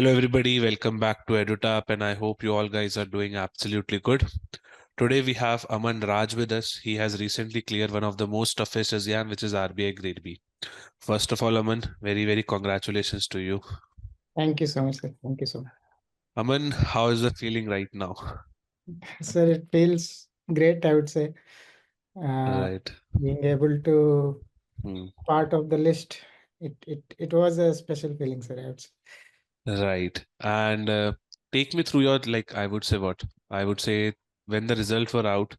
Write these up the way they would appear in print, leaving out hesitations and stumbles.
Hello, everybody. Welcome back to EduTap, and I hope you all guys are doing absolutely good. Today, we have Aman Raj with us. He has recently cleared one of the most toughest exam, which is RBI Grade B. First of all, Aman, very, very congratulations to you. Thank you so much, sir. Thank you so much. Aman, how is the feeling right now? Sir, it feels great, I would say. Uh, Right. Being able to Hmm. part of the list, it was a special feeling, sir, I would say. Right. And take me through your, like, I would say what? I would say when the results were out,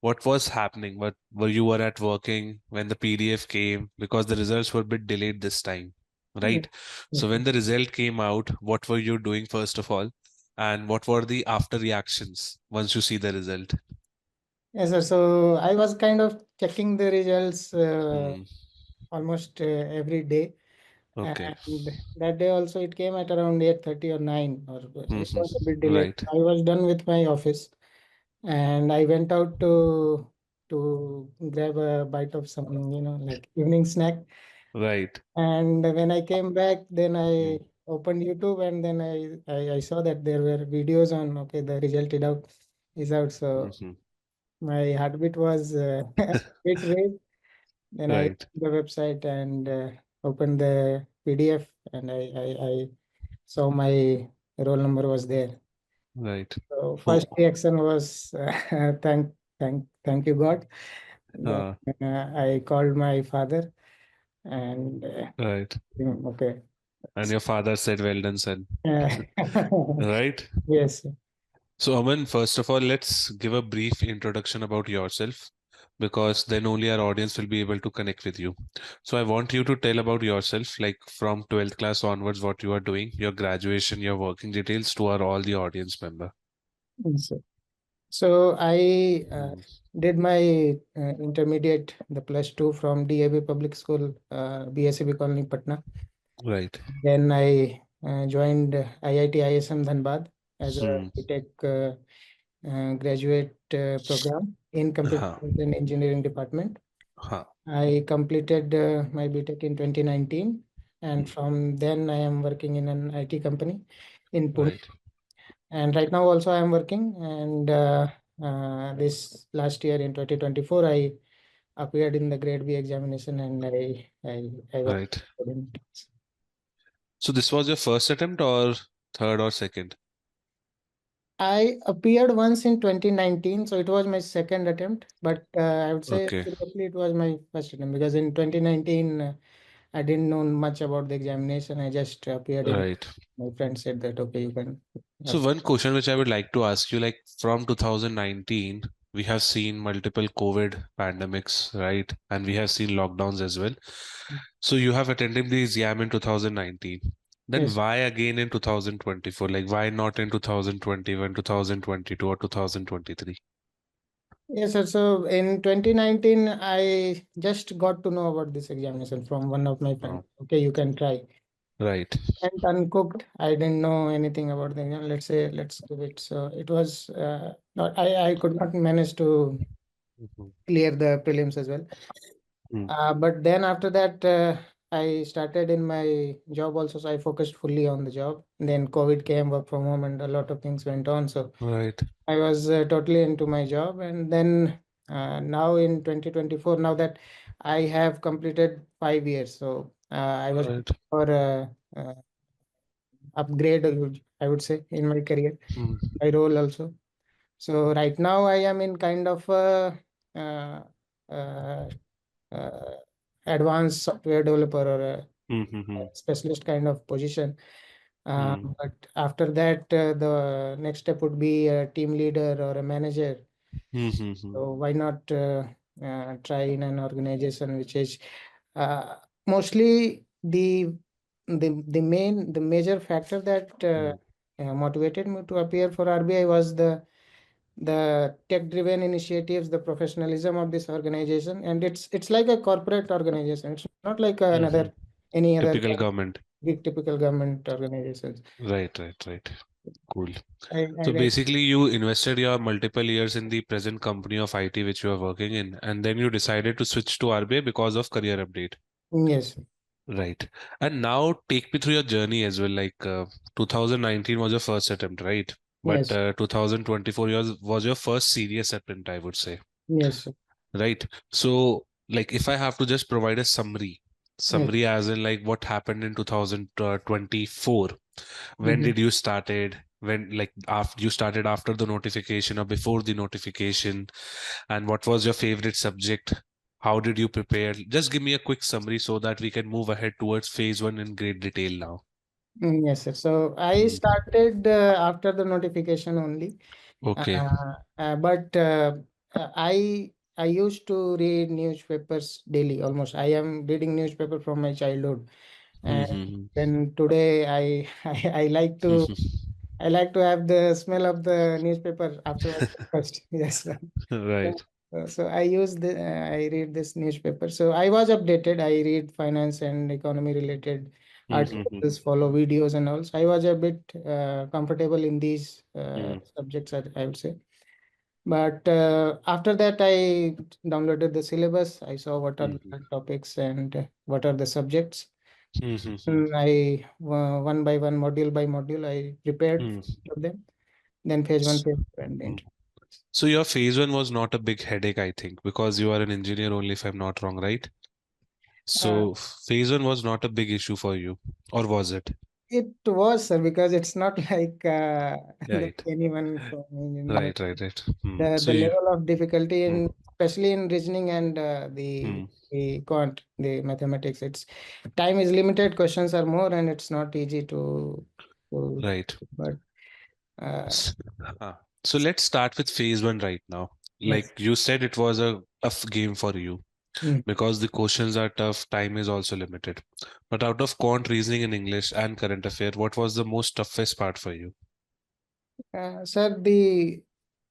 what was happening? What were you were at working when the PDF came? Because the results were a bit delayed this time, Yeah. right? Yes, So sir. when the result came out, what were you doing first of all? And what were the after reactions once you see the result? Yes, sir. So I was kind of checking the results Hmm. almost every day. Okay. And that day also it came at around 8:30 or 9, or Hmm. it was a bit delayed. Right. I was done with my office and I went out to grab a bite of some, like evening snack. Right. And when I came back, then Hmm. I opened YouTube, and then I saw that there were videos on, okay, the result is out. So Hmm. my heartbeat was a bit raised. Then I Right. went to the website and opened the PDF, and I saw my roll number was there. Right. So Oh. first reaction was thank you God. Then Uh, I called my father and right. okay. And your father said, "Well done, son." Uh, Right. yes. So, Aman, first of all, let's give a brief introduction about yourself because then only our audience will be able to connect with you. So, I want you to tell about yourself, like from 12th class onwards, what you are doing, your graduation, your working details to our all the audience member. Yes, sir. So I Mm. did my intermediate, the plus two from DAB Public School, BSAB Colony, Patna. Right. Then I joined IIT ISM Dhanbad as a Hmm. BTech graduate program in Computer Ha. Science and Engineering Department. Ha. I completed my BTech in 2019, and Hmm. from then I am working in an IT company in Pune. Right. And right now also I am working, and this last year in 2024 I appeared in the grade B examination, and I was Right. in it. So, this was your first attempt or third or second? I appeared once in 2019, so it was my second attempt, but I would say Okay. seriously it was my first attempt, because in 2019 I didn't know much about the examination. I just appeared in. Right. My friend said that, okay, you can. So one question which I would like to ask you, like from 2019, we have seen multiple COVID pandemics, right? And we have seen lockdowns as well. So you have attended the exam in 2019. Then Yes. why again in 2024? Like why not in 2021, 2022, or 2023? Yes, sir. So in 2019, I just got to know about this examination from one of my friends. Oh, Okay, you can try. right. And uncooked, I didn't know anything about the exam. Let's say, let's give it. So it was not, I could not manage to Mhm. clear the prelims as well. Mm. But then after that, I started in my job also. So I focused fully on the job. Then COVID came, work from home, and a lot of things went on. So Right. I was totally into my job. And then now in 2024, now that I have completed 5 years, so I was Right. for upgrade, I would say, in my career, Mm. my role also. So right now I am in kind of uh, uh, uh, advanced software developer, or a Mm-hmm. specialist kind of position. Mm. But after that, the next step would be a team leader or a manager. Mm-hmm. So why not try in an organization which is mostly the major factor that Mm. motivated me to appear for RBI was the tech-driven initiatives, the professionalism of this organization, and it's like a corporate organization. It's not like Mm-hmm. another any other Typical government. big typical government organizations. Right. Right. Right. Cool. I So like. basically, you invested your multiple years in the present company of IT which you are working in, and then you decided to switch to RBI because of career update. Yes. Right. And now take me through your journey as well. 2019 was your first attempt, right? But Yes, 2024 was your first serious attempt, I would say. yes, sir. Right. So, like, if I have to just provide a Yes. summary as in like what happened in 2024, when Mhm. did you started? When like after you started after the notification or before the notification, and what was your favorite subject? How did you prepare? Just give me a quick summary so that we can move ahead towards phase one in great detail now. Yes, sir. So I Mhm. started after the notification only. Okay. But I used to read newspapers daily almost. I am reading newspaper from my childhood, and Mhm. then today I like to have the smell of the newspaper after my breakfast. Yes, sir. Right. So I read this newspaper. So I was updated. I read finance and economy related Mhm. articles, follow videos and all. So I was a bit comfortable in these Mhm. subjects, I would say. But after that, I downloaded the syllabus. I saw what are Mhm. the topics and what are the subjects. Mhm. And one by one, module by module, I prepared Mhm. for them. Then phase one, phase two, and then. Mhm. So your phase one was not a big headache, I think, because you are an engineer only, if I'm not wrong, right? Uh, So phase one was not a big issue for you, or was it? it was, sir, because it's not like the Right, anyone from engineering. right. So The you, level of difficulty hmm, in especially in reasoning and hmm, the quant, the mathematics, it's time is limited, questions are more, and it's not easy to right. but uh, S- So let's start with phase one right now. yes. Like you said, it was a tough game for you Mm. because the questions are tough, time is also limited. But out of quant reasoning in English and current affair, what was the most toughest part for you? Sir, the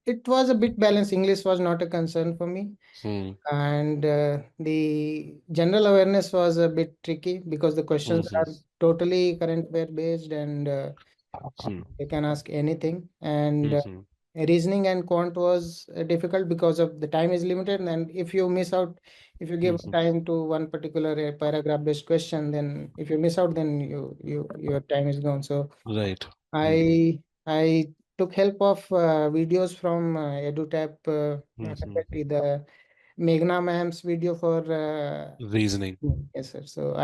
it was a bit balanced. English was not a concern for me, Hmm, and the general awareness was a bit tricky because the hmm, questions hmm, are totally current affair based, and hmm, they can ask anything. And hmm, hmm, reasoning and quant was difficult because of the time is limited, and if you miss out, if you hmm, give hmm. time to one particular paragraph based question, then if you miss out, then your time is gone. So Right. Hmm, hmm, I took help of videos from EduTap, hmm, hmm. especially the Meghna ma'am's video for Reasoning. yes, sir. So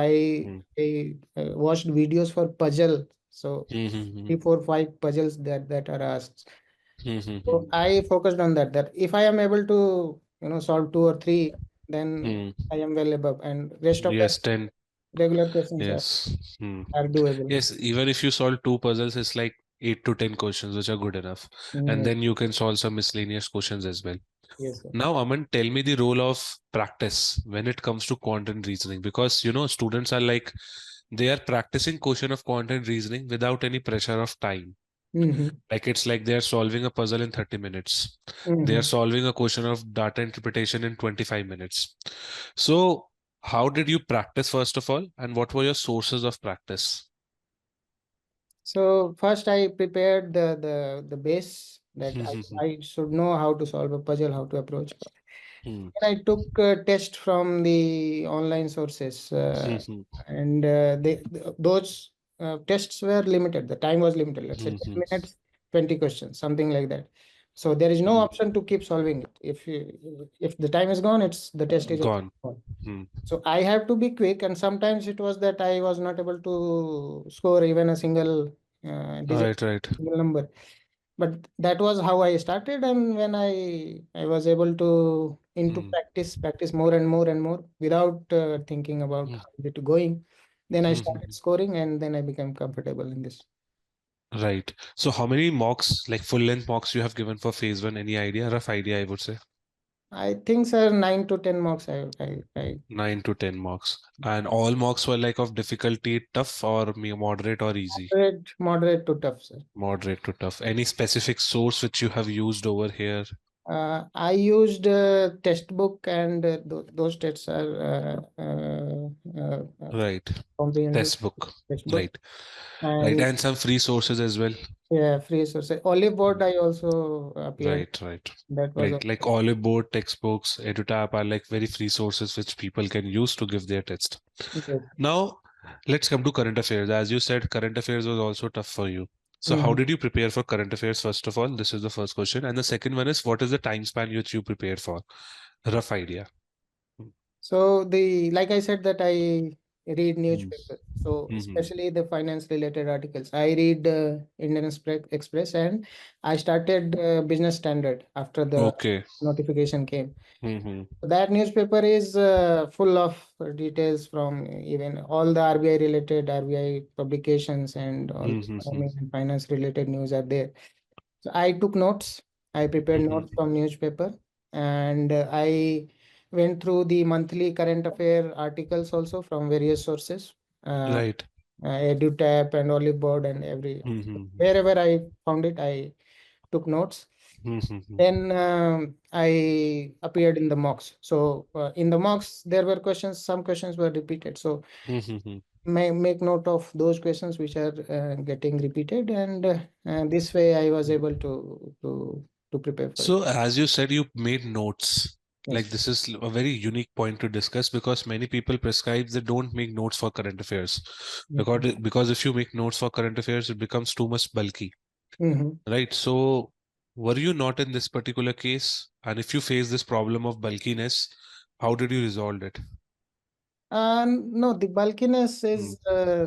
Hmm, I watched videos for puzzle. So hmm, hmm, hmm, three, four, five puzzles that are asked. hmm, hmm, So hmm. I focused on that. That if I am able to, solve two or three, then Hmm. I am well above. And rest of the Yes, 10. regular questions Yes. Hmm. are doable. Yes, even if you solve two puzzles, it's like 8 to 10 questions, which are good enough. And Yes, then you can solve some miscellaneous questions as well. yes, sir. Now, Aman, tell me the role of practice when it comes to quantum reasoning, because students are like they are practicing question of quantum reasoning without any pressure of time. Mm-hmm. Like it's like they are solving a puzzle in 30 minutes. They are Mm-hmm. solving a question of data interpretation in 25 minutes. So, how did you practice first of all, and what were your sources of practice? So first I prepared the base that Hmm, I should know how to solve a puzzle, how to approach. hmm, And I took a test from the online sources, hmm, and those tests were limited. The time was limited. Let's say hmm, 10 hmm, minutes, 20 questions, something like that. So there is no hmm. option to keep solving it. If the time is gone, it's the test is Gone. gone. Hmm. So I have to be quick, and sometimes it was that I was not able to score even a single digit, Right. single number. But that was how I started, and when I was able to into Hmm, practice more and more and more without thinking about hmm, how it going, then I hmm, started hmm. scoring, and then I became comfortable in this. Right. So, how many mocks, like full length mocks, you have given for phase one? Any idea? Rough idea, I would say. I think, sir, 9 to 10 marks. I 9 to 10 mocks. And all mocks were like of difficulty, tough or moderate or easy? moderate to tough, sir. Moderate to tough. Any specific source which you have used over here? I used textbook, and those tests are Right. comprehensive Test book. textbook, Right. Right. and And some free sources as well. yeah, free source. Olive board I also appeared. Right. That was Right. Like also. Olive Board, textbooks, EduTap are like very free sources which people can use to give their test. Yes. Now, Let's come to current affairs. As you said, current affairs was also tough for you. So how Mhm. did you prepare for current affairs, first of all? This is the first question. And the second one is, what is the time span which you prepared for? Rough idea. So like I said that I read Mm. newspaper. So Mm-hmm. especially the finance related articles. I read Indian Express, and I started Business Standard after the Okay. notification came. Mm-hmm. That newspaper is full of details from even all the RBI related RBI publications, and all Mm-hmm. economic and finance related news are there. So I took notes. I prepared Mm-hmm. notes from newspaper, and I went through the monthly current affair articles also from various sources, uh, Right. EduTap and Olive Board and every Mm-hmm. wherever I found it, I took notes. Mm-hmm. Then I appeared in the mocks. So in the mocks, there were questions. Some questions were repeated. So Mm-hmm. make note of those questions which are getting repeated, and this way I was able to prepare for it. So, as you said, you made notes. Like, Yes. this is a very unique point to discuss because many people prescribe they don't make notes for current affairs. Mhm. Because if you make notes for current affairs, it becomes too much bulky, Mhm. right? So, were you not in this particular case? And if you face this problem of bulkiness, how did you resolve it? No, the bulkiness Mm. is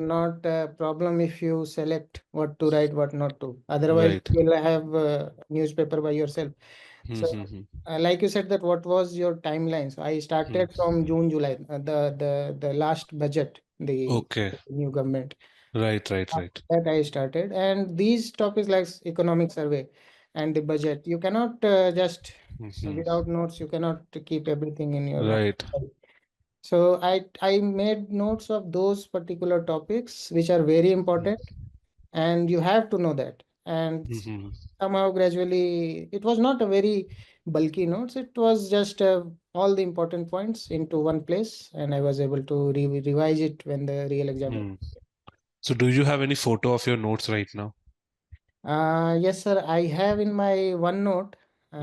not a problem if you select what to write, what not to. Otherwise, Right. you will have newspaper by yourself. So, Mm-hmm. like you said, that what was your timeline? So, I started from June, July, the last budget, Okay. the new government. Right, right, After right. that I started, and these topics like economic survey and the budget, you cannot just Mm-hmm. without notes, you cannot keep everything in your Right. head. So I made notes of those particular topics which are very important, and you have to know that. And Mm-hmm. somehow gradually, it was not a very bulky notes. It was just all the important points into one place, and I was able to revise it when the real exam. Mm. So, do you have any photo of your notes right now? Yes, sir. I have in my OneNote.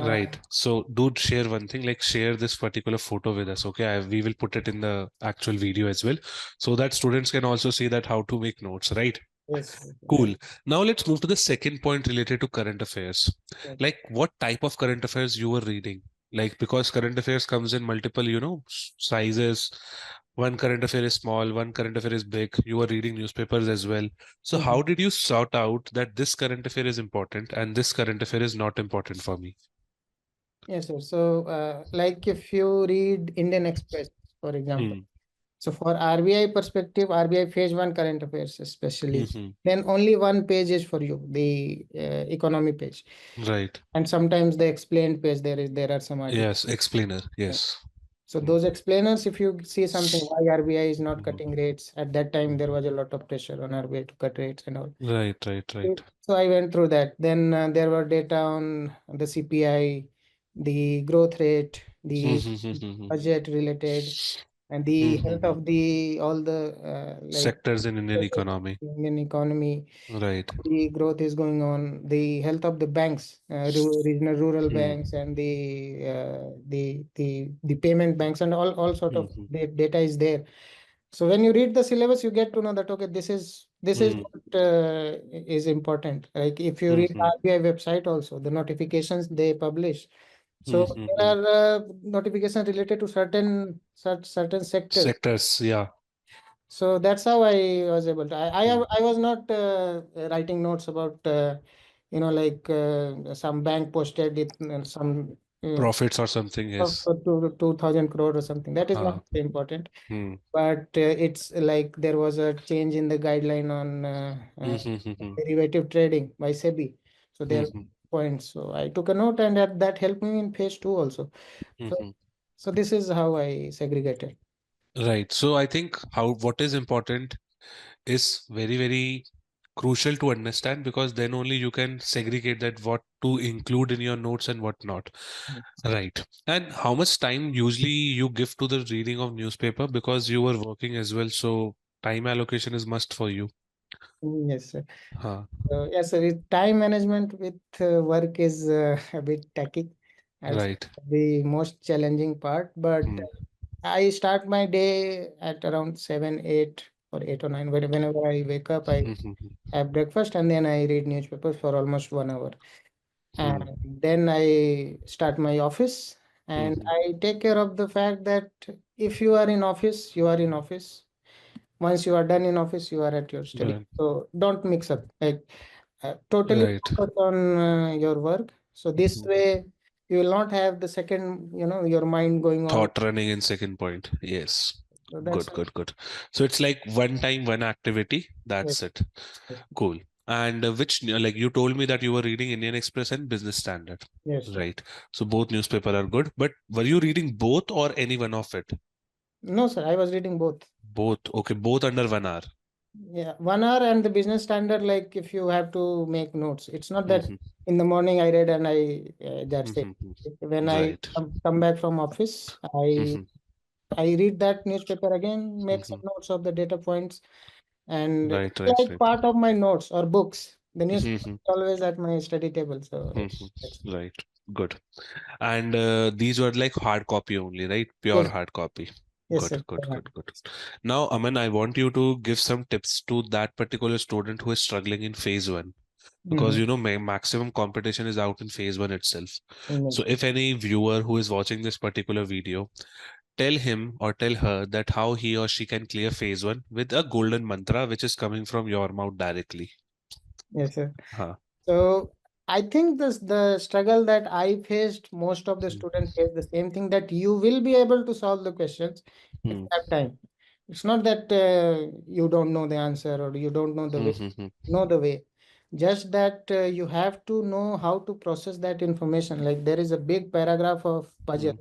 Right. So do share one thing, like share this particular photo with us. Okay. We will put it in the actual video as well so that students can also see that how to make notes, right? Yes, yes, Cool. Now let's move to the second point related to current affairs. yes. Like what type of current affairs you were reading? Like because current affairs comes in multiple, sizes. One current affair is small, one current affair is big. You were reading newspapers as well. So Mhm. how did you sort out that this current affair is important and this current affair is not important for me? Yes, sir. So, like if you read Indian Express, for example, Hmm. so for RBI perspective, RBI phase one current affairs, especially, Hmm. then only one page is for you, the economy page, Right. and sometimes the explained page. There are some articles. Yes. Explainer. Yeah. Yes. So Hmm. those explainers, if you see something why RBI is not Mhm. cutting rates at that time, there Mhm. was a lot of pressure on RBI to cut rates and all. Right. Right. Right. So I went through that. Then there were data on the CPI, the growth rate, the Mhm. budget related, and the health Mhm. of the all the like Sectors in Indian economy. Indian economy, Right. the growth is going on, the health of the banks, regional rural Hmm. banks, and the payment banks, and all sort of Mhm. data is there. So when you read the syllabus, you get to know that okay, this is Hmm. what is important. Like if you read Mhm. RBI website also, the notifications they publish. So there Mhm. are notifications related to certain sectors. Sectors. Yeah. So that's how I was able to. Hmm. I was not writing notes about like some bank posted it some Profits or something. of Yes. 2,000 crore or something. That is not Ah. important. Hmm. But it's like there was a change in the guideline on Mhm. derivative trading by SEBI. So there are Mhm. points. So I took a note, and that helped me in phase two also. So Mhm. so this is how I segregated. Right. So I think what is important is very, very crucial to understand because then only you can segregate that what to include in your notes and what not. Right. And how much time usually you give to the reading of newspaper because you were working as well. So time allocation is must for you. Yes, sir. Huh. Yes, sir. Time management with work is a bit tacky. I'll say Right. the most challenging part. But Hmm. I start my day at around 7, 8. or 8 or 9. Whenever I wake up, I have breakfast and then I read newspapers for almost 1 hour. And then I start my office, and I take care of the fact that if you are in office, you are in office. Once you are done in office, you are at your study. Right. So don't mix up. Like totally Right. focus on your work. So this way you will not have the second, your mind going on. Thought running in second point. Yes. So that's Good, good, good. So it's like one time, one activity. yes, That's it. yes, Cool. And like you told me that you were reading Indian Express and Business Standard. yes. Right. So both newspaper are good. But were you reading both or any one of it? No, sir, I was reading both. Both. Okay. Both under 1 hour. Yeah, 1 hour and the business standard, like if you have to make notes, it's not that Mhm, in the morning I read and that's it. mhm, mhm. When I Right. come back from office, Mhm, I read that newspaper again, make some mhm. notes of the data points, and Right, it's right, like right. part of my notes or books. The newspaper Mhm, is always at my study table, so mhm. that's Right. Good. And these were like hard copy only, right? Pure yes, hard copy. yes, Good, sir. good, good, good. Now, Aman, I want you to give some tips to that particular student who is struggling in phase one, because Mm-hmm. maximum competition is out in phase one itself. Yes, So, if any viewer who is watching this particular video, tell him or tell her that how he or she can clear phase one with a golden mantra which is coming from your mouth directly. yes, sir. Huh. So I think the struggle that I faced, most of the Hmm. students face the same thing, that you will be able to solve the questions if Hmm. you have time. It's not that you don't know the answer or you don't know the Hmm. way. Hmm. Hmm. Know the way. Just that you have to know how to process that information. Like there is a big paragraph of Hmm. puzzle,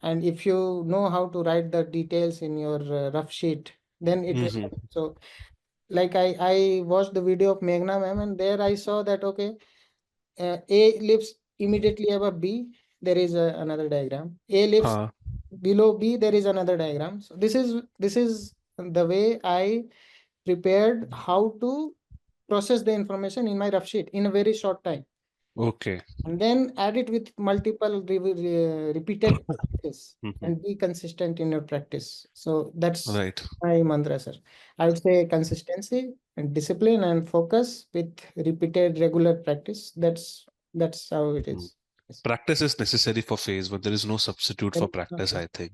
and if you know how to write the details in your rough sheet, then it will Hmm. help. So like I watched the video of Meghna ma'am, and there I saw that okay, A lives immediately above B. There is another diagram. A lives Huh. below B. There is another diagram. So this is the way I prepared how to process the information in my rough sheet in a very short time, Okay. and then add it with multiple repeated practice Hmm. and be consistent in your practice. So that's Right. my mantra, sir. I would say consistency and discipline and focus with repeated regular practice. That's how it Hmm. is. Yes. Practice is necessary for phase one. There is no substitute There for is no practice, such- I think.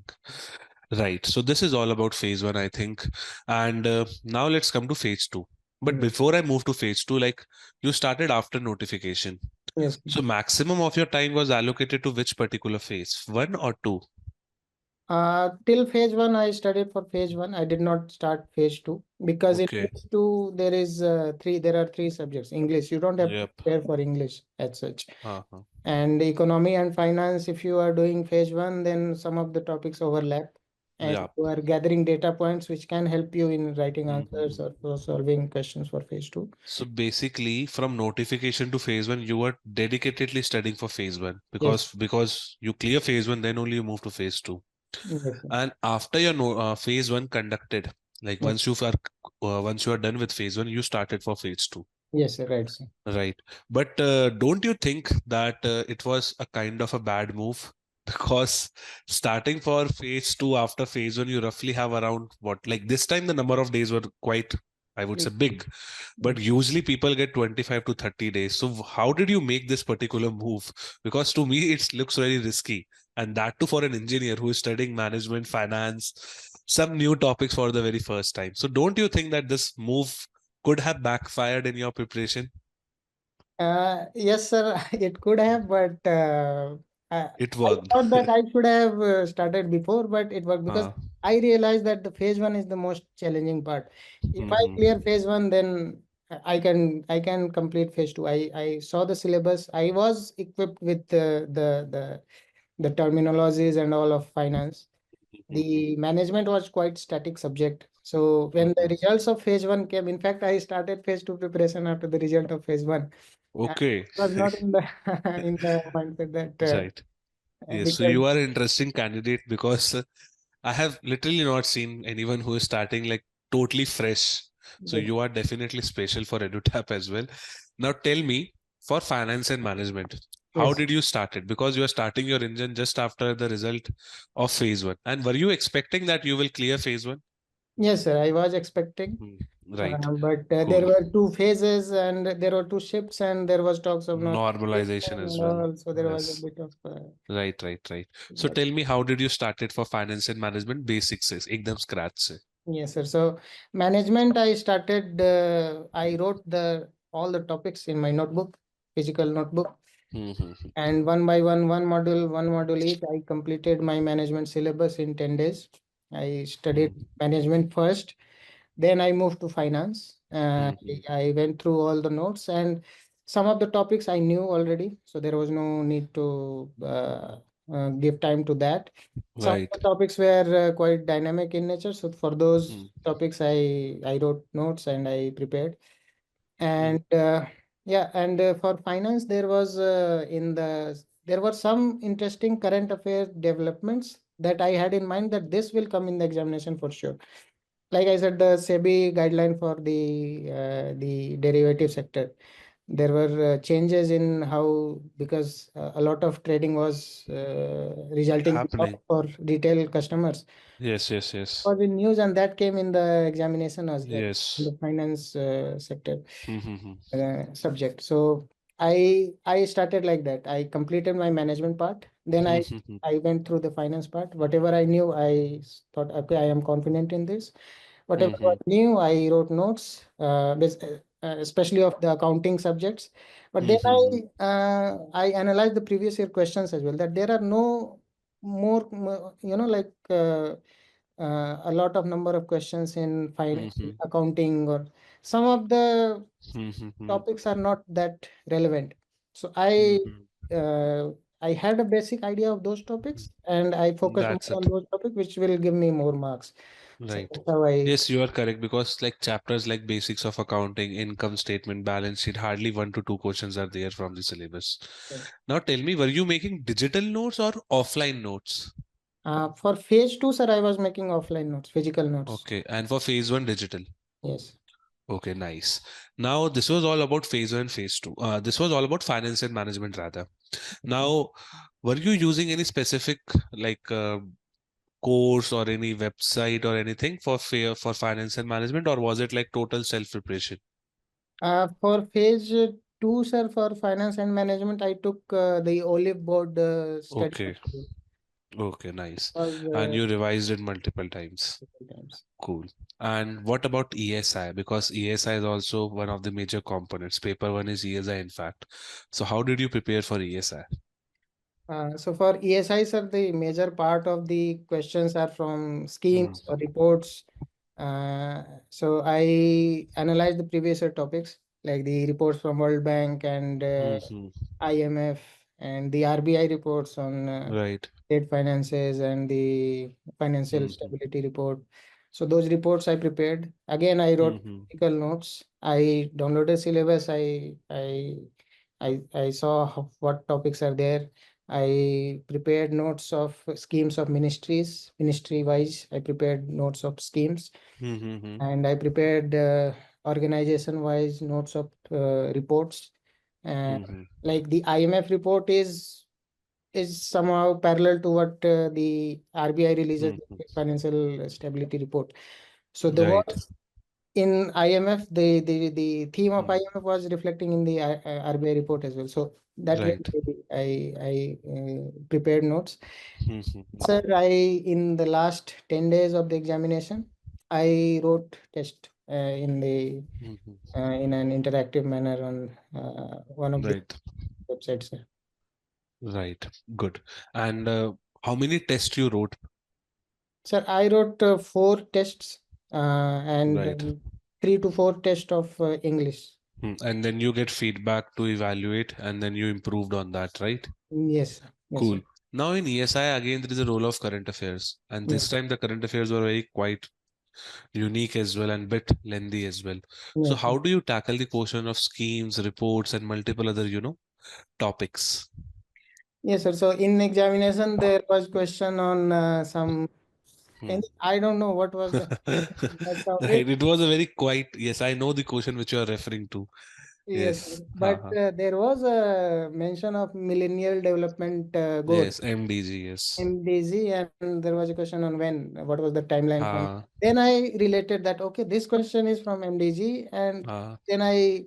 Right. So this is all about phase one, I think. And now let's come to phase two. But Mm. before I move to phase two, like you started after notification. Yes. So maximum of your time was allocated to which particular phase? One or two? Till phase one, I studied for phase one. I did not start phase two because in Okay. phase two there is three. There are three subjects. English. You don't have to Yep. prepare for English as such. Uh-huh. And economy and finance, if you are doing phase one, then some of the topics overlap, and Yep. you are gathering data points which can help you in writing answers Mhm. or for solving questions for phase two. So basically, from notification to phase one, you were dedicatedly studying for phase one Yes. because you clear phase one, then only you move to phase two. Yes, sir. And after your no, phase one conducted, like Yes, once you are done with phase one, you started for phase two, yes, sir. Right, sir. right? But don't you think that it was a kind of a bad move? Because starting for phase two after phase one, you roughly have around what, like this time the number of days were quite, I would say, big, but usually people get 25 to 30 days. So how did you make this particular move? Because to me, it looks very risky. And that too for an engineer who is studying management, finance, some new topics for the very first time. So don't you think that this move could have backfired in your preparation? Yes, sir. It could have, but It I worked. thought that I should have started before, but it worked because uh, I realized that the phase one is the most challenging part. If I mhm, clear phase one, then I can complete phase two. I saw the syllabus. I was equipped with the terminologies and all of finance. mhm, The management was quite static subject. So when the mhm. results of phase one came, in fact, I started phase two preparation after the result of phase one. I Okay. was not in the in the mindset that Right. Yes. So because you are an interesting candidate because I have literally not seen anyone who is starting like totally fresh. So yes, you are definitely special for EduTap as well. Now tell me, for finance and management, how yes. did you start it? Because you are starting your engine just after the result of phase one. And were you expecting that you will clear phase one? Yes, sir, I was expecting. Hmm. Right. But Cool. there were two phases and there were two shifts and there was talks of normalization Normalization as and well. all. So there was a Yes. bit of Right, right, right. So that. tell me, how did you start it for finance and management basics से एकदम scratch से? Yes, sir. So management, I started, I wrote the all the topics in my notebook, physical notebook. Hmm. And one module each, I completed my management syllabus in 10 days. I studied Hmm. management first. Then I moved to finance. Hmm. I went through all the notes and some of the topics I knew already, so there was no need to give time to that. Some of Right. the topics were quite dynamic in nature, so for those Hmm. topics, I wrote notes and I prepared. Hmm. And yeah, and for finance, there were some interesting current affair developments that I had in mind that this will come in the examination for sure. Like I said, the SEBI guideline for the derivative sector. There were changes in how, because a lot of trading was resulting in loss Happening. for retail customers. Yes, yes, yes. Was in news and that came in the examination as well in Yes. the finance sector Mm-hmm. subject. So I started like that. I completed my management part. Then Mm-hmm. I went through the finance part. Whatever I knew, thought, okay, I am confident in this. Whatever Mm-hmm. was new, I wrote notes, especially of the accounting subjects. But then Mm-hmm. I analyzed the previous year questions as well. That there are no like a lot of number of questions in Mm-hmm. accounting, or some of the Mm-hmm. topics are not that relevant. So Mm-hmm. uh, I had a basic idea of those topics and I focused more That's it. on those topics which will give me more marks. So Right. that's how I. Yes, you are correct because like chapters like basics of accounting, income statement, balance sheet, hardly 1 to 2 questions are there from the syllabus. Now tell me, were you making digital notes or offline notes? For phase two, sir, I was making offline notes, physical notes. Okay, and for phase one, digital. Yes. Okay, nice. Now this was all about phase one, phase two. This was all about finance and management rather. Now, were you using any specific like course or any website or anything for for finance and management, or was it like total self preparation? For phase two, sir, for finance and management, I took the Olive Board study Okay, material. okay, nice. Was And you revised it multiple times. multiple times. Cool. And what about ESI? Because ESI is also one of the major components. Paper one is ESI, in fact. So how did you prepare for ESI? So for ESI, sir, the major part of the questions are from schemes or reports. So I analyzed the previous year topics like the reports from World Bank and Mm-hmm. IMF and the RBI reports on Right. state finances and the financial Mm-hmm. stability report. So those reports I prepared. Again, I wrote Mm-hmm. critical notes. I downloaded syllabus. I saw what topics are there. I prepared notes of schemes of ministries, ministry wise. I prepared notes of schemes, Mm-hmm. and I prepared organization wise notes of reports. And Mm-hmm. like the IMF report is somehow parallel to what the RBI releases, Mm-hmm. the financial stability report. So the Right. words in IMF, the theme of Mm. IMF was reflecting in the RBI report as well. So that way Right. I prepared notes. Mm-hmm. Sir, in the last 10 days of the examination, I wrote test Mm-hmm. in an interactive manner on one of the Right. websites, sir. Right. Good. And how many tests you wrote? Sir, I wrote four tests and Right. 3 to 4 tests of English. And then you get feedback to evaluate, and then you improved on that, right? Yes, sir. Yes, sir. Cool. Now in ESI, again, there is a role of current affairs. And this Yes, time the current affairs were very quite unique as well and bit lengthy as well. So yes, sir. how do you tackle the question of schemes, reports, and multiple other, topics? Yes, sir. So in examination, there was question on some, Hmm. and I don't know what was the that topic. Right. It was a very quite, yes, I know the question which you are referring to. Yes, Yes. but there was a mention of Millennial Development Goal, Yes, MDG, yes. MDG, and there was a question on what was the timeline from. Uh, Then I related that, okay, this question is from MDG, and uh, then I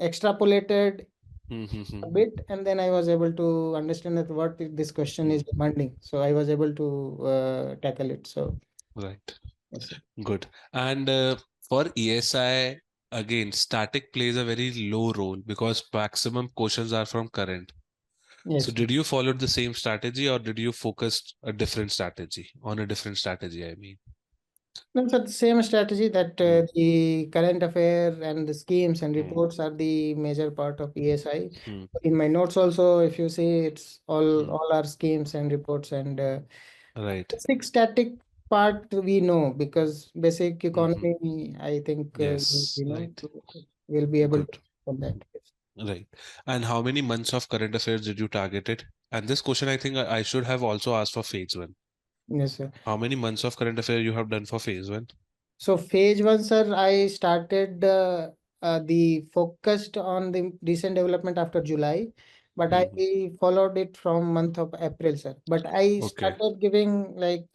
extrapolated a mm-hmm. bit, and then I was able to understand that this question is demanding. So I was able to tackle it. So Right. yes, sir. Good. And for ESI, again, static plays a very low role because maximum questions are from current. So Yes, sir. did you follow the same strategy or did you focus a different strategy on a different strategy, I mean? No, sir, the same strategy that Mm, the current affair and the schemes and mm, reports are the major part of ESI. mm, In my notes also, if you see, it's all mm. all our schemes and reports, and Right. basic static part we know, because basic Hmm. economy, I think Yes, we know, right. we'll be able to Good. for that. Right. And how many months of current affairs did you target it? And this question, I think I should have also asked for phase one. Yes, sir. How many months of current affair you have done for phase one? So phase one, sir, I started the focused on the recent development after July, but I Hmm. followed it from month of April, sir. But I Okay. started giving like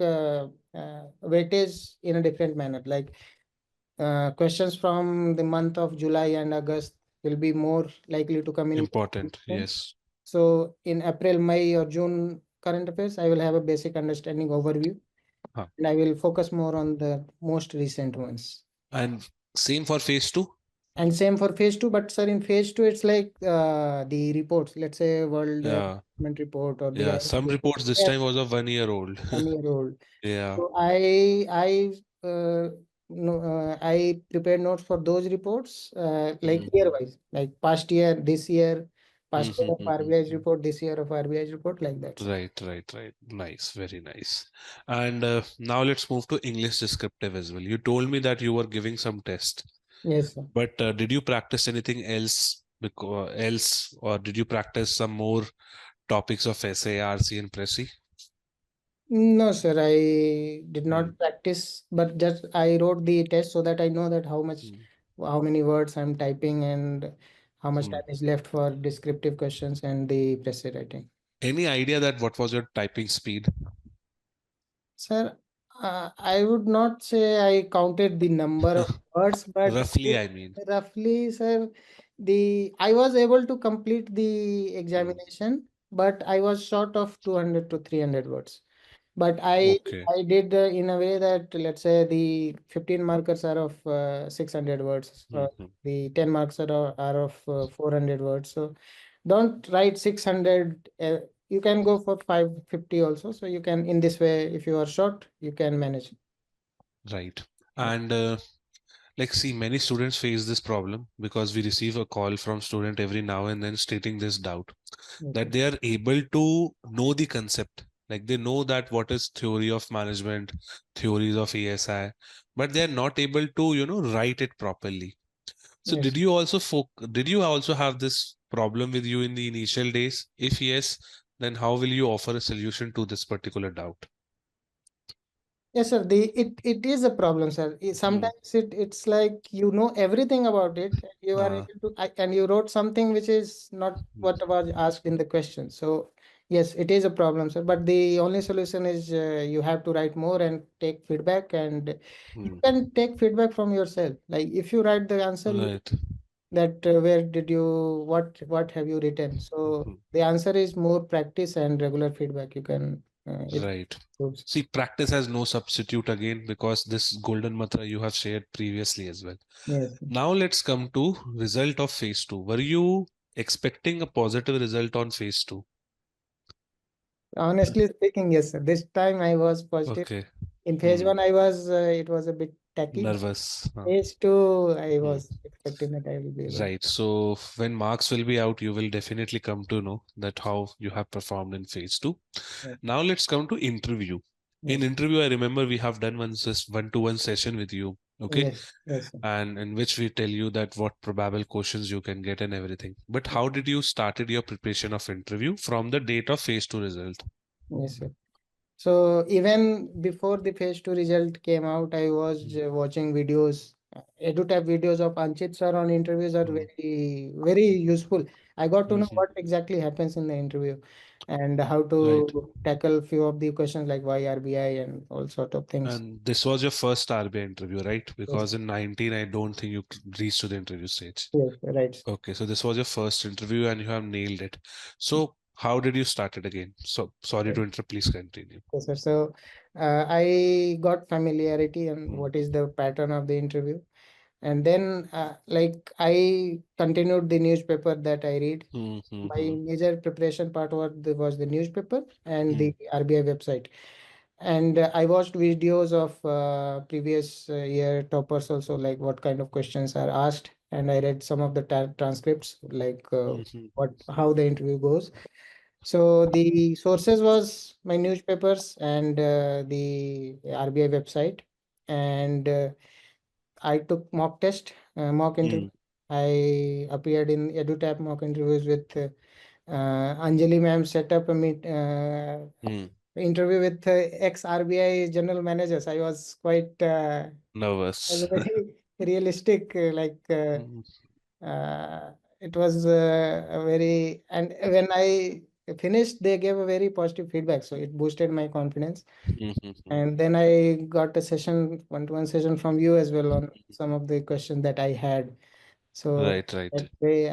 weightage in a different manner. Like questions from the month of July and August will be more likely to come in. Important. Yes. So in April, May, or June current affairs, I will have a basic understanding overview, Huh. and I will focus more on the most recent ones. And same for phase two? And same for phase two, but sir, in phase two, it's like the reports, let's say World Yeah. Development Report or the Yeah. Some IMF reports this report, time was a 1 year old. 1 year old. Yeah. So I prepared notes for those reports, like year Hmm. wise, like past year, this year, past year of RBI's Hmm. report, this year of RBI's report, like that, sir. Right, right, right. Nice, very nice. And now let's move to English descriptive as well. You told me that you were giving some test, Yes, sir. but did you practice anything else, or did you practice some more topics of essay, RC, and Pressy? No, sir, I did Hmm. not practice, but just I wrote the test so that I know that Hmm. how many words I'm typing, and how much Hmm. time is left for descriptive questions and the essay writing. Any idea that what was your typing speed? Sir, I would not say I counted the number of words, but Roughly, I mean. roughly, sir, the I was able to complete the Hmm. examination, but I was short of 200 to 300 words. But Okay. I did in a way that, let's say, the 15 markers are of 600 words, Hmm. the 10 marks are of 400 words. So don't write 600. You can go for 550 also. So you can, in this way, if you are short, you can manage. Right. Yes, And like, see, many students face this problem because we receive a call from student every now and then stating this doubt yes, that sir. they are able to know the concept. Like they know that what is theory of management, theories of ESI, but they are not able to, write it properly. So Yes. did you also have this problem with you in the initial days? If yes, then how will you offer a solution to this particular doubt? Yes, sir. It is a problem, sir. Hmm. Sometimes it's like you know everything about it. You are Uh, able to, and you wrote something which is not hmm. what was asked in the question. So yes, it is a problem, sir. But the only solution is you have to write more and take feedback, and you Hmm. can take feedback from yourself. Like if you write the answer, Right. that where did you what have you written? So Mhm. the answer is more practice and regular feedback. You can it Right. improves. See, practice has no substitute again because this golden mantra you have shared previously as well. Yes. Now let's come to result of phase two. Were you expecting a positive result on phase two? Honestly speaking, yes, sir. This time I was positive. Okay. In phase Hmm. one, it was a bit tacky. Nervous. Phase two, I Hmm. was expecting that I will be able. Right. So when marks will be out, you will definitely come to know that how you have performed in phase two. Yes, Now let's come to interview. In yes, interview, I remember we have done one-to-one session with you. Okay. yes, yes, sir. And in which we tell you that what probable questions you can get and everything. But how did you started your preparation of interview from the date of phase two result? Yes, sir. So even before the phase two result came out, I was Mm, watching videos EduTap videos of Anchit sir on interviews are Mm. very useful. I got to know Mhm. what exactly happens in the interview and how Right. to tackle few of the questions like why RBI and all sort of things. And this was your first RBI interview, right? Yes, Because in 19, I don't think you reached to the interview stage. yes, right. Okay, so this was your first interview and you have nailed it. So how did you start it again? So sorry to interrupt, please continue. Yes, sir. So I got familiarity and Mm, what is the pattern of the interview. And then like I continued the newspaper that I read. mm, My mm, major preparation part was the newspaper and mm, the RBI website. And I watched videos of previous year toppers also, like what kind of questions are asked. And I read some of the transcripts, like mm, mm, what how the interview goes. So the sources was my newspapers and the RBI website. And I took mock interview. mm, I appeared in EduTap mock interviews with Anjali ma'am set up a mm. interview with ex RBI general managers. I was quite was Nervous. very realistic, Mm, it was a very, and when I finished, they gave a very positive feedback, so it boosted my confidence. mm, mm, mm. And then I got a session, one-to-one session from you as well on some of the questions that I had. So Right, right. that way,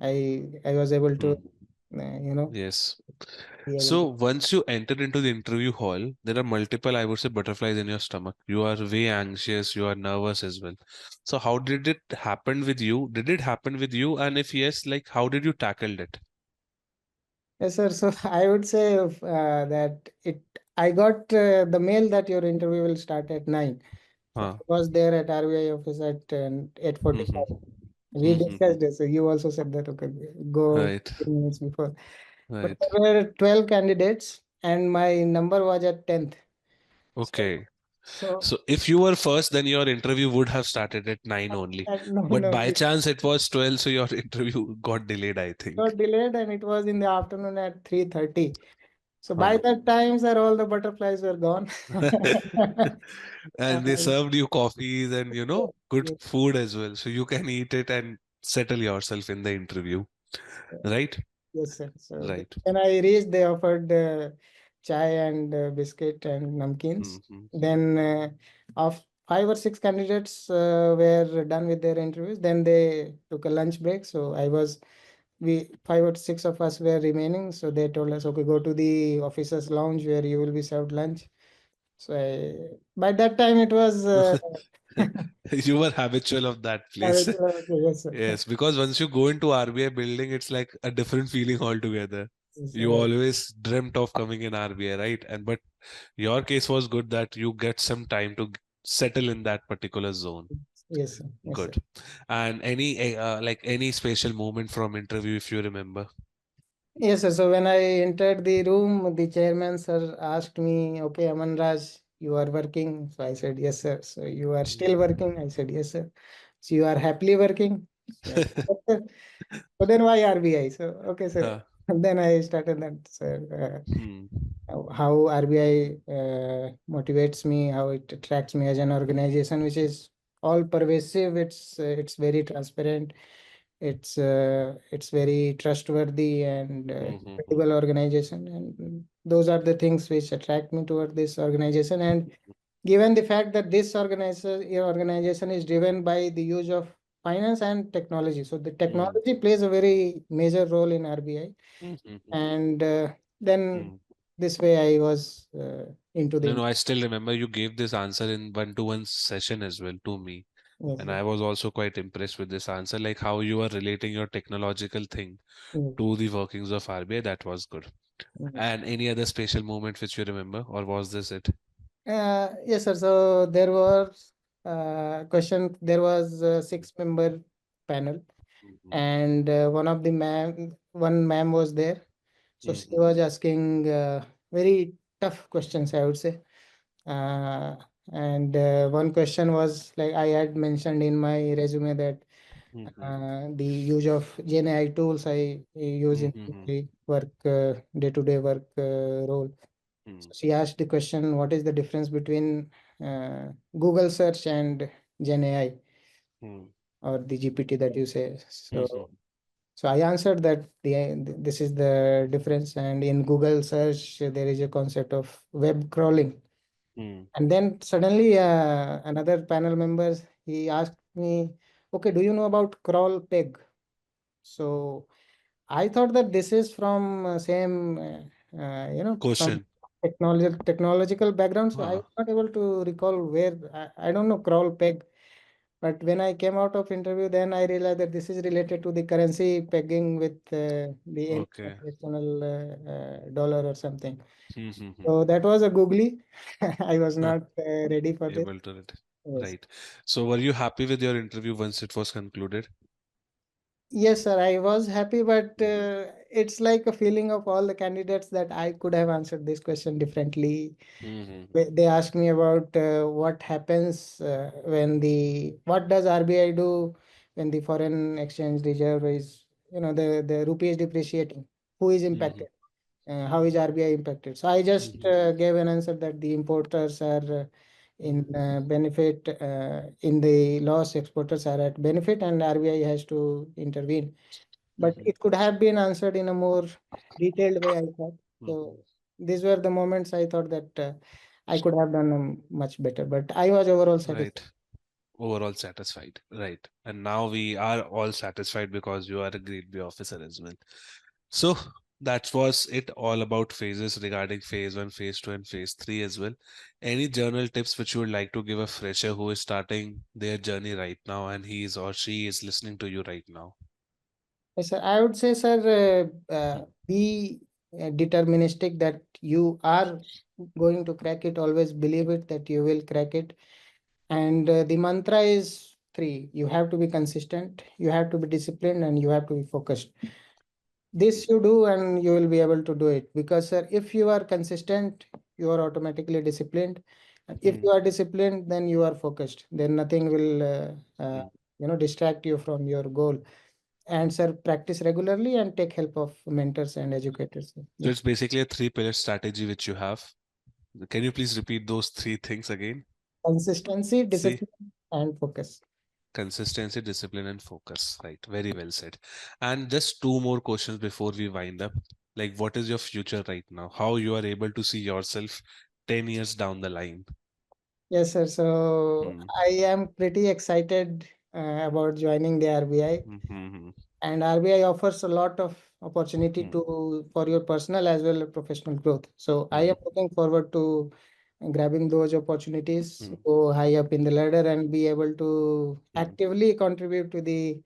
I was able to, Mm, you know, yes. be able So to. once you enter into the interview hall, there are multiple, I would say, butterflies in your stomach. You are way anxious, you are nervous as well. So how did it happen with you? Did it happen with you? And if yes, like how did you tackle it? Yes, sir. So I would say that I got the mail that your interview will start at 9. So I Huh. was there at RBI office at 8:45. Mm-hmm. We Mm-hmm. discussed this. So you also said that, okay, go Right, 15 minutes before. But right. there were 12 candidates and my number was at 10th. So, Okay. so So if you were first, then your interview would have started at 9 only. no, But no, by it chance it was 12, so your interview got delayed, I think. got delayed and it was in the afternoon at 3:30. So by Huh. that time, sir, all the butterflies were gone. And they And, served you coffees and good yes, food as well, so you can eat it and settle yourself in the interview, right? yes, sir. So Right. when I reached, they offered chai and biscuit and namkeens. Hmm. Then, of 5 or 6 candidates were done with their interviews. Then they took a lunch break. So we 5 or 6 of us were remaining. So they told us, okay, go to the officers' lounge where you will be served lunch. So by that time, it was. You were habitual of that place. Okay, yes, sir. Yes, because once you go into RBI building, it's like a different feeling altogether. Yes, You sir. always dreamt of coming in RBI, right? And but your case was good that you get some time to settle in that particular zone. Yes, sir. Yes, sir. Good. And any like any special moment from interview if you remember? Yes, sir. So when I entered the room, the chairman sir asked me, okay, Aman Raj, you are working. So I said, yes, sir. So you are still working? I said, yes, sir. So you are happily working? So I said, yes, sir. So then why RBI? So, okay, sir. Huh. And then I started that, sir. Hmm. How RBI motivates me, how it attracts me as an organization, which is all pervasive. It's very transparent. It's very trustworthy and Hmm. Hmm. credible organization, and those are the things which attract me toward this organization. And given the fact that this organization is driven by the use of finance and technology, so the Hmm. technology plays a very major role in RBI. Hmm. Hmm. And then Hmm. this way I was into No, the no, I still remember you gave this answer in one-to-one session as well to me. yes, And yes, I was also quite impressed with this answer, like how you are relating your technological thing yes, to the workings of RBI. That was good. yes. And any other special moment which you remember, or was this it? Yes, sir. So there was question. There was a 6-member panel, Mhm. and one ma'am was there. So she Mhm. was asking very tough questions, I would say. Uh, and one question was like I had mentioned in my resume that Mhm. the use of GenAI tools I use in Mhm. my work, day-to-day work role. So Mhm. she asked the question, what is the difference between Google search and Gen AI Hmm. or the GPT that you say. Hmm. So I answered that this is the difference. And in Google search, there is a concept of web crawling. Hmm. And then suddenly, another panel members, he asked me, "Okay, do you know about crawl peg?" So I thought that this is from same, some Question. technological background. So I Huh. was not able to recall where. I don't know crawl peg. But when I came out of interview, then I realized that this is related to the currency pegging with the Okay. international dollar or something. Hmm. So that was a googly. I was Huh. not ready for this. Able to it. Yes. Right. So were you happy with your interview once it was concluded? Yes, sir. I was happy, but Hmm. it's like a feeling of all the candidates that I could have answered this question differently. Hmm. They asked me about what happens when what does RBI do when the foreign exchange reserve is, the rupee is depreciating? Who is Hmm. impacted? How is RBI impacted? So I just Hmm. gave an answer that the importers are in benefit, in the loss, exporters are at benefit, and RBI has to intervene. But Hmm. it could have been answered in a more detailed way, I thought. So Hmm. these were the moments I thought that I could have done much better, but I was overall satisfied. Right. Overall satisfied. Right. And now we are all satisfied because you are a grade B officer as well. So that was it all about phases regarding phase one, phase two, and phase three as well. Any journal tips which you would like to give a fresher who is starting their journey right now and he is or she is listening to you right now? Yes, sir. I would say, sir, Hmm. be deterministic that you are going to crack it. Always believe it that you will crack it. And the mantra is three. You have to be consistent, you have to be disciplined, and you have to be focused. This you do, and you will be able to do it. Because, sir, if you are consistent, you are automatically disciplined. And if Hmm. you are disciplined, then you are focused. Then nothing will, Hmm. distract you from your goal. And, sir, practice regularly and take help of mentors and educators. So Yeah. it's basically a three-pillar strategy which you have. Can you please repeat those three things again? Consistency, See, discipline, and focus. consistency, discipline, and focus. Right. Very well said. And just two more questions before we wind up. Like, what is your future right now? How you are able to see yourself 10 years down the line? Yes, sir. So Hmm. I am pretty excited about joining the RBI. Hmm. Hmm. And RBI offers a lot of opportunity Hmm. for your personal as well as professional growth. So I Hmm. am looking forward to grabbing those opportunities, Hmm. go high up in the ladder, and be able to Hmm. actively contribute to the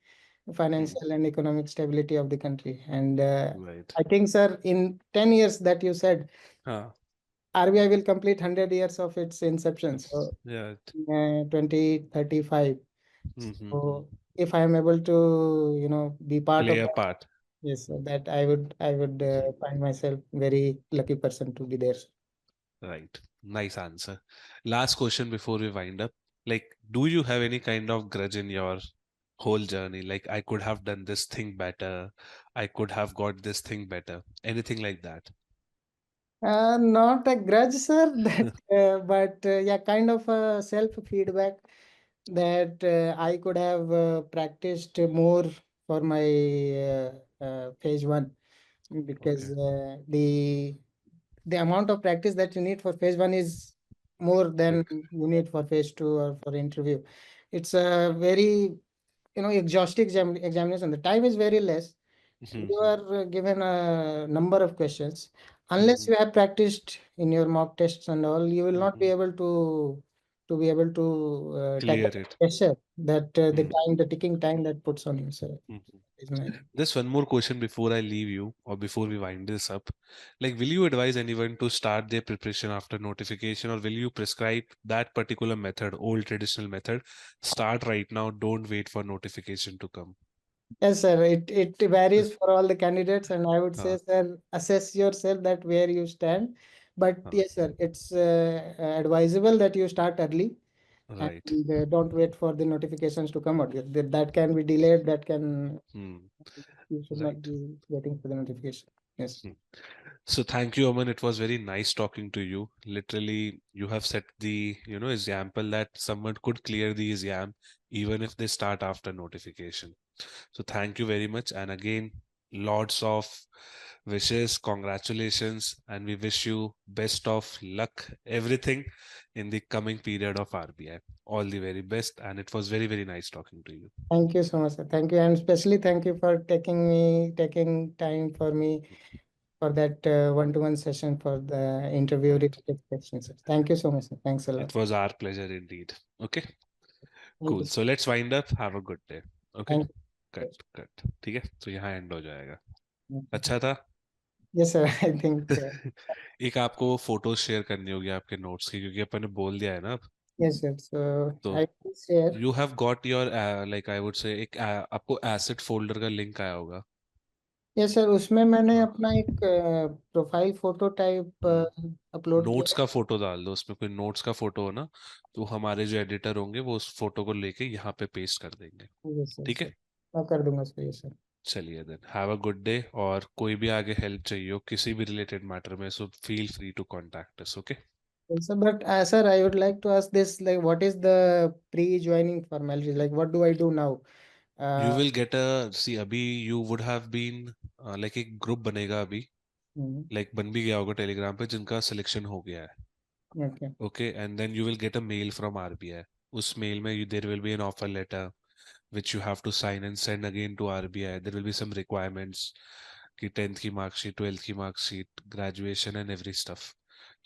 Hmm. financial and economic stability of the country. And Right. I think, sir, in 10 years that you said, Ah. RBI will complete 100 years of its inception. So Yeah. 2035. Hmm. So if I am able to, be part Play of a that, part. yes, sir, that I would find myself very lucky person to be there. Right. Nice answer. Last question before we wind up. Like, do you have any kind of grudge in your whole journey? Like, I could have done this thing better. I could have got this thing better. Anything like that? Not a grudge, sir, but yeah, kind of a self feedback that I could have practiced more for my phase one, because Okay. the amount of practice that you need for phase one is more than Big. you need for phase two or for interview. It's a very, exhaustive examination. The time is very less. You Mhm. are given a number of questions. Unless Mhm. you have practiced in your mock tests and all, you will not be Mhm. able to be able to tackle Clear the it. pressure that Mhm. the ticking time that puts on you. So Mhm. is my Just one more question before I leave you or before we wind this up. Like, will you advise anyone to start their preparation after notification or will you prescribe that particular method, old traditional method? Start right now. Don't wait for notification to come. Yes, sir. It varies for all the candidates, and I would Uh, say, sir, assess yourself that where you stand. But uh, yes, sir, it's advisable that you start early right. and don't wait for the notifications to come out. That can be delayed. That can Hmm. You should not Right. be waiting for the notification. Yes. Hmm. So thank you, Aman. It was very nice talking to you. Literally, you have set the, example that someone could clear the exam even if they start after notification. So thank you very much. And again, lots of wishes, congratulations, and we wish you best of luck, everything in the coming period of RBI. All the very best. And it was very, very nice talking to you. Thank you so much, sir. Thank you, and especially thank you for taking time for me for that one-to-one session for the interview related questions, sir. Thank you so much, sir. Thanks a lot. It was our pleasure indeed. Okay, Thank cool. you. So let's wind up. Have a good day. Okay, Thank cut you. Cut ठीक है, तो यहाँ and हो जाएगा। Okay. अच्छा था। Yes, sir. I think एक आपको फोटो शेयर करनी होगी आपके नोट्स की, क्योंकि अपन ने बोल दिया है ना अब। yes, sir. So तो I will share. You have got your, like I would say, एक आपको एसेट फोल्डर का लिंक आया होगा। यस सर, उसमें मैंने हाँ। अपना एक profile photo type upload notes किया का फोटो डाल दो उसमें, कोई नोट्स का फोटो हो ना, तो हमारे जो एडिटर होंगे वो उस फोटो को लेके यहाँ पे पेस्ट कर देंगे। है। यस सर, ठीक सर है, मैं कर दूंगा सर, यस सर। चलिए then, have a good day. और कोई भी आगे हेल्प चाहिए हो किसी भी रिलेटेड मैटर में, so feel free to contact us. Okay, Yes, sir, but sir, I would like to ask this, like, what is the pre-joining formality? Like, what do I do now? You Uh, will get a, see अभी you would have been, like एक group बनेगा अभी, mhm, like बन भी गया होगा Telegram पे, जिनका सिलेक्शन हो गया है। okay. Okay, and then you will get a mail from RBI. उस मेल में there will be an offer letter which you have to sign and send again to RBI. There will be some requirements कि 10th की marksheet, 12th की marksheet, graduation and every stuff.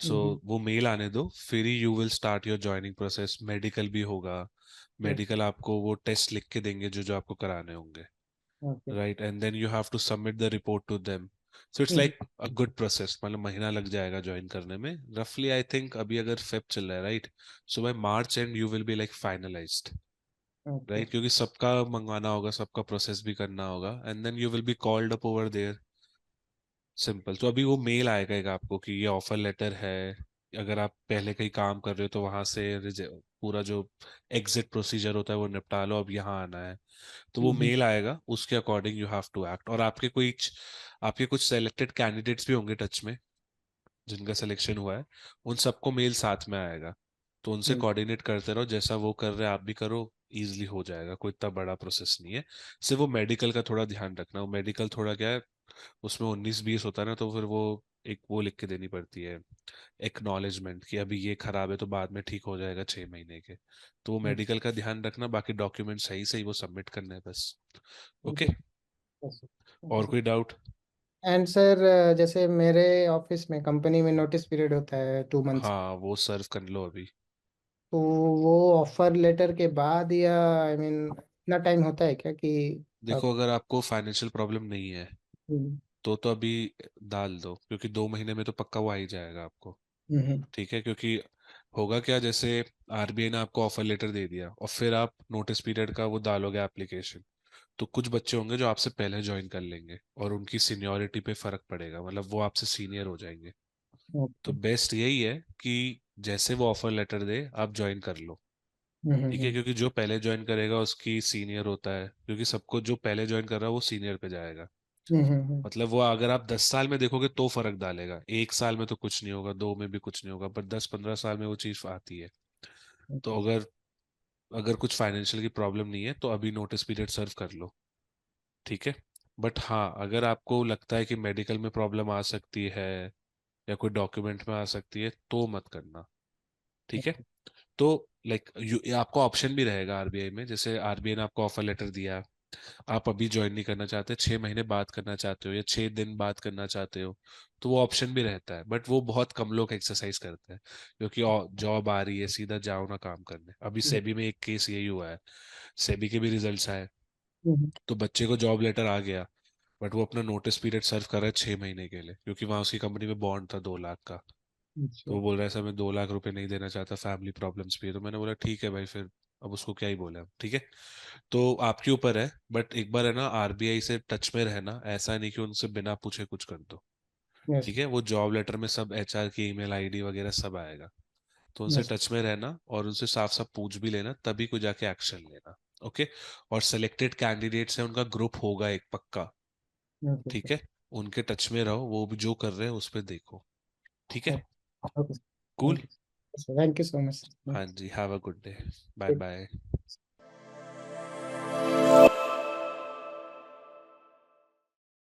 So Mm-hmm. वो mail आने दो, फिर ही you will start your joining process. Medical भी होगा। Yes. मेडिकल आपको वो टेस्ट लिख के देंगे जो जो आपको कराने होंगे, Okay. Right, and then you have to submit the report to them. So it's Mm-hmm. Like a good process, मतलब महीना लग जाएगा ज्वाइन करने में रफली। आई थिंक अभी अगर फेब चल रहा है, right, so by March and you will be like finalised, Okay. Right, क्योंकि सबका मंगवाना होगा, सबका प्रोसेस भी करना होगा, and then you will be called up over there. Simple. तो अभी वो मेल आएगा एक आपको कि ये ऑफर लेटर है। अगर आप पहले कहीं काम कर रहे हो तो वहां से पूरा जो एग्जिट प्रोसीजर होता है वो निपटा लो, अब यहाँ आना है। तो वो Mm-hmm. मेल आएगा, उसके according you have to act. और आपके कुछ सेलेक्टेड कैंडिडेट्स भी होंगे टच में, जिनका सिलेक्शन हुआ है, उन सबको मेल साथ में आएगा। तो उनसे कोऑर्डिनेट करते रहो, जैसा वो कर रहे हैं आप भी करो, इजीली हो जाएगा। कोई इतना बड़ा प्रोसेस नहीं है। सिर्फ वो मेडिकल का थोड़ा ध्यान रखना। वो मेडिकल थोड़ा क्या है, उसमें 19-20 होता है ना, तो फिर वो एक वो लिख के देनी पड़ती है, एक्नॉलेजमेंट, कि अभी ये खराब है तो बाद में ठीक हो जाएगा 6 महीने के। तो वो Mm-hmm. मेडिकल का ध्यान रखना, बाकी डॉक्यूमेंट सही सही वो सबमिट करना है बस। Okay, Okay. Yes, sir. Thank you, और sir. कोई डाउट? एंड सर, जैसे मेरे ऑफिस में कंपनी में नोटिस पीरियड होता है 2 मंथ्स। हाँ, वो सर्व कर लो अभी। तो वो ऑफर लेटर के बाद, या आई मीन इतना टाइम होता है क्या कि आप। देखो, अगर आपको फाइनेंशियल प्रॉब्लम नहीं है हम्म। तो अभी डाल दो, क्योंकि 2 महीने में तो पक्का वो आ ही जाएगा आपको। हम्म। ठीक है, क्योंकि होगा क्या, जैसे आरबीआई ने आपको ऑफर लेटर दे दिया और फिर आप नोटिस पीरियड का वो डालोगे एप्लीकेशन, तो कुछ बच्चे होंगे जो आपसे पहले ज्वाइन कर लेंगे और उनकी सीनियरिटी पे फर्क पड़ेगा, मतलब वो आपसे सीनियर हो जाएंगे। तो ओके। बेस्ट यही है कि जैसे वो ऑफर लेटर दे आप ज्वाइन कर लो। ठीक है, हम्म। क्योंकि जो पहले ज्वाइन करेगा उसकी सीनियर होता है, क्योंकि सबको जो पहले ज्वाइन कर रहा है वो सीनियर पे जाएगा। मतलब वो अगर आप 10 साल में देखोगे तो फर्क डालेगा, 1 साल में तो कुछ नहीं होगा, 2 में भी कुछ नहीं होगा, पर 10-15 साल में वो चीज आती है। तो अगर अगर कुछ फाइनेंशियल की प्रॉब्लम नहीं है तो अभी नोटिस पीरियड सर्व कर लो। ठीक है, बट हाँ, अगर आपको लगता है कि मेडिकल में प्रॉब्लम आ सकती है या कोई डॉक्यूमेंट में आ सकती है तो मत करना। ठीक है, तो लाइक आपको ऑप्शन भी रहेगा आरबीआई में, जैसे आरबीआई ने आपको ऑफर लेटर दिया, आप अभी ज्वाइन नहीं करना चाहते, 6 महीने बाद करना चाहते हो या 6 दिन बाद करना चाहते हो, तो वो ऑप्शन भी रहता है। बट वो बहुत कम लोग एक्सरसाइज करते हैं, क्योंकि जॉब आ रही है, सीधा जाओ ना काम करने। अभी सेबी में एक केस यही हुआ है, सेबी के भी रिजल्ट्स आए, तो बच्चे को जॉब लेटर आ गया, बट वो अपना नोटिस पीरियड सर्व कर रहा है 6 महीने के लिए, क्योंकि वहां उसकी कंपनी में बॉन्ड था 2 लाख का। तो अच्छा। वो बोल रहा है सर मैं 2 लाख रुपए नहीं देना चाहता, फैमिली प्रॉब्लम्स भी है। तो मैंने बोला ठीक है भाई, फिर अब उसको क्या ही बोले हम। ठीक है, तो आपके ऊपर है, बट एक बार है ना आरबीआई से टच में रहना, ऐसा नहीं कि उनसे बिना पूछे कुछ कर दो। यस। ठीक है, वो जॉब लेटर में सब एचआर की ईमेल आईडी वगैरह सब आएगा, तो उनसे यस। टच में रहना और उनसे साफ साफ पूछ भी लेना, तभी कोई जाके एक्शन लेना। ओके, और सिलेक्टेड कैंडिडेट्स है, उनका ग्रुप होगा एक पक्का। ओके ठीक सर। है, उनके टच में रहो, वो भी जो कर रहे हैं उस पे देखो। ठीक है। Okay. Okay. Cool. Thank you. Thank you so much. हाँ जी, have a good day. Bye Bye. Bye.